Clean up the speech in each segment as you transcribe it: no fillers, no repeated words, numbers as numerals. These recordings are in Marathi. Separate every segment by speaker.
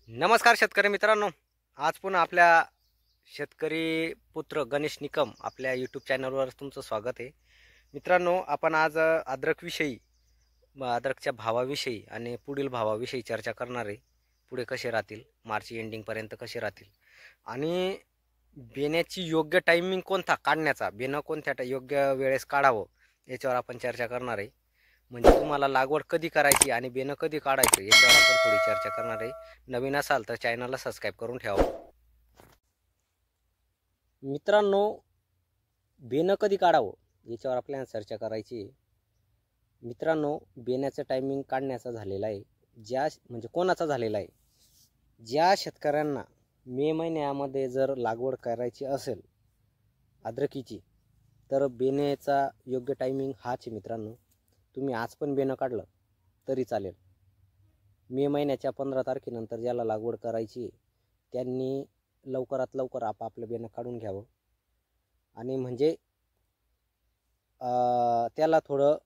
Speaker 1: नमस्कार शेतकरी मित्रांनो. आज पुन्हा आपल्या शेतकरी पुत्र गणेश निकम आपल्या यूट्यूब चॅनलवर तुमचं स्वागत आहे. मित्रांनो, आपण आज अद्रकविषयी, अद्रकच्या भावाविषयी आणि पुढील भावाविषयी चर्चा करणार आहे. पुढे कसे राहतील, मार्च एंडिंगपर्यंत कसे राहतील आणि बेण्याची योग्य टायमिंग कोणता काढण्याचा, बेणं कोणत्या योग्य वेळेस काढावं याच्यावर आपण चर्चा करणार आहे. म्हणजे तुम्हाला लागवड कधी करायची आणि बेणं कधी काढायचं याच्यावर आपण थोडी चर्चा करणार आहे. नवीन असाल तर चॅनलला सबस्क्राईब करून ठेवा. मित्रांनो, बेणं कधी काढावं याच्यावर आपल्याला चर्चा करायची आहे. मित्रांनो, बेण्याचं टायमिंग काढण्याचा झालेला आहे, म्हणजे कोणाचा झालेला आहे, ज्या शेतकऱ्यांना मे महिन्यामध्ये जर लागवड करायची असेल अद्रकीची, तर बेण्याचा योग्य टायमिंग हाच आहे. मित्रांनो, तुम्ही आज पण बेणं काढलं तरी चालेल. मे महिन्याच्या 15 तारखेनंतर ज्याला लागवड करायची त्यांनी लवकरात लवकर आपापलं बेणं काढून घ्यावं. आणि म्हणजे त्याला थोडं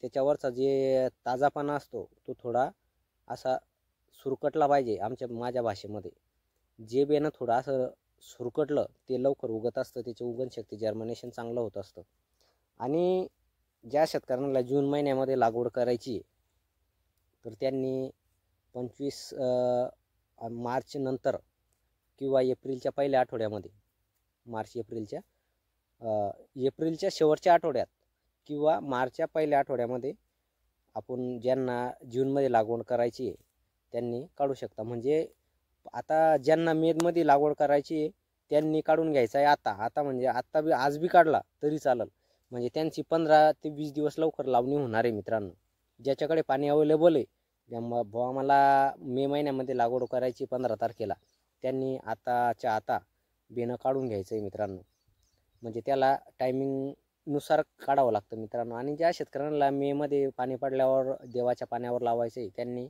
Speaker 1: त्याच्यावरचा जे ताजापणा असतो तो थोडा असा सुरकटला पाहिजे. माझ्या भाषेमध्ये जे बेणं थोडं असं सुरकटलं ते लवकर उगत असतं, त्याची उगवणशक्ती, जर्मिनेशन चांगलं होत असतं. आणि ज्या शेतकऱ्यांना जून महिन्यामध्ये लागवड करायची तर त्यांनी 25 मार्च नंतर किंवा एप्रिलच्या पहिल्या आठवड्यामध्ये, एप्रिलच्या शेवटच्या आठवड्यात किंवा मार्चच्या पहिल्या आठवड्यामध्ये आपण ज्यांना जूनमध्ये लागवड करायची आहे त्यांनी काढू शकता. म्हणजे आता ज्यांना मेमध्ये लागवड करायची आहे त्यांनी काढून घ्यायचं आहे आता म्हणजे आज बी काढला तरी चालेल. म्हणजे त्यांची 15 ते 20 दिवस लवकर लावणी होणार आहे. मित्रांनो, ज्याच्याकडे पाणी अवेलेबल आहे, बुवा मला मे महिन्यामध्ये लागवड करायची 15 तारखेला, त्यांनी आताच्या आता बेणं काढून घ्यायचं आहे. मित्रांनो, म्हणजे त्याला टायमिंगनुसार काढावं लागतं. मित्रांनो, आणि ज्या शेतकऱ्यांना मेमध्ये पाणी पडल्यावर देवाच्या पाण्यावर लावायचं आहे त्यांनी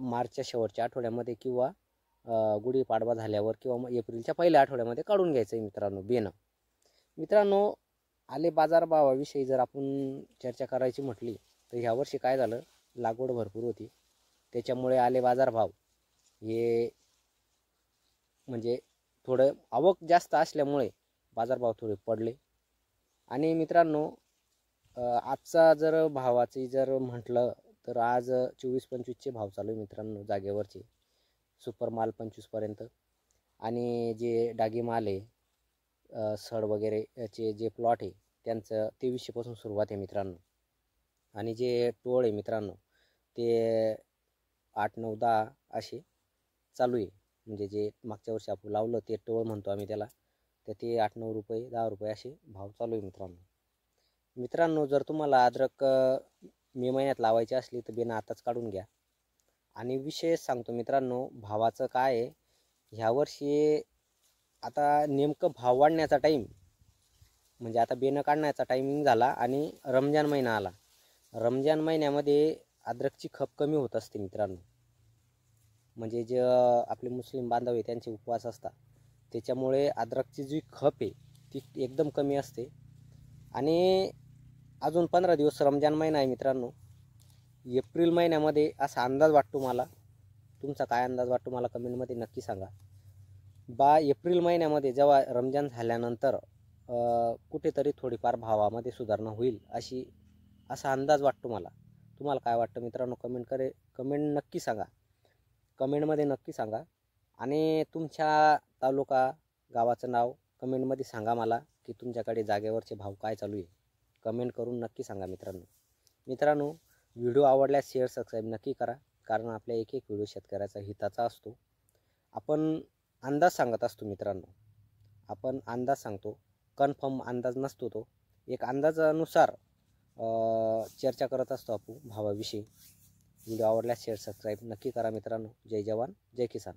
Speaker 1: मार्चच्या शेवटच्या आठवड्यामध्ये किंवा गुढीपाडवा झाल्यावर किंवा एप्रिलच्या पहिल्या आठवड्यामध्ये काढून घ्यायचं आहे मित्रांनो बेणं. मित्रांनो, आले बाजारभावाविषयी जर आपण चर्चा करायची म्हटली तर ह्यावर्षी काय झालं, लागवड भरपूर होती, त्याच्यामुळे आले बाजारभाव हे म्हणजे थोडं आवक जास्त असल्यामुळे बाजारभाव थोडे पडले. आणि मित्रांनो, आजचा जर भावाची जर म्हटलं तर आज 24-25चे भाव चालू आहे मित्रांनो जागेवरचे. सुपर माल 25पर्यंत आणि जे डागी माल आहे, सड वगैरे याचे जे प्लॉट आहे त्यांचं 2300पासून सुरुवात आहे मित्रांनो. आणि जे टोळ आहे मित्रांनो ते 8, 9, 10 असे चालू आहे. म्हणजे जे मागच्या वर्षी आपण लावलं ते टोळ म्हणतो आम्ही त्याला, तर ते 8-9 रुपये 10 रुपये असे भाव चालू आहे मित्रांनो. मित्रांनो, जर तुम्हाला अद्रक मे महिन्यात लावायची असली तर बेणं आताच काढून घ्या. आणि विशेष सांगतो मित्रांनो, भावाचं काय आहे ह्यावर्षी, आता नेमकं भाव वाढण्याचा टाईम म्हणजे आता बेणं काढण्याचा टायमिंग झाला आणि रमजान महिना आला. रमजान महिन्यामध्ये अद्रकची खप कमी होत असते मित्रांनो. म्हणजे जे आपले मुस्लिम बांधव आहे त्यांचे उपवास असतात, त्याच्यामुळे अद्रकची जी खप आहे ती एकदम कमी असते. आणि अजून 15 दिवस रमजान महिना आहे मित्रांनो. एप्रिल महिन्यामध्ये असा अंदाज वाटतो मला, तुमचा काय अंदाज वाटतो मला कमेंटमध्ये नक्की सांगा. एप्रिल महिन्यामध्ये जेव्हा रमजान झाल्यानंतर कुठेतरी थोडीफार भावामध्ये सुधारणा होईल असा अंदाज वाटतो मला. तुम्हाला काय वाटतं मित्रांनो? कमेंट नक्की सांगा, कमेंटमध्ये नक्की सांगा. आणि तुमच्या तालुका गावाचं नाव कमेंटमध्ये सांगा मला, की तुमच्याकडे जागेवरचे भाव काय चालू आहे. कमेंट करून नक्की सांगा मित्रांनो. व्हिडिओ आवडल्यास शेअर सबस्क्राईब नक्की करा, कारण आपल्या एक एक व्हिडिओ शेतकऱ्याचा हिताचा असतो. आपण अंदाज सांगत असतो मित्रांनो, आपण अंदाज सांगतो, कन्फर्म अंदाज नसतो तो. एक अंदाजानुसार चर्चा करत असतो आपण भावाविषयी. व्हिडिओ आवडल्यास शेअर सबस्क्राईब नक्की करा मित्रांनो. जय जवान जय किसान.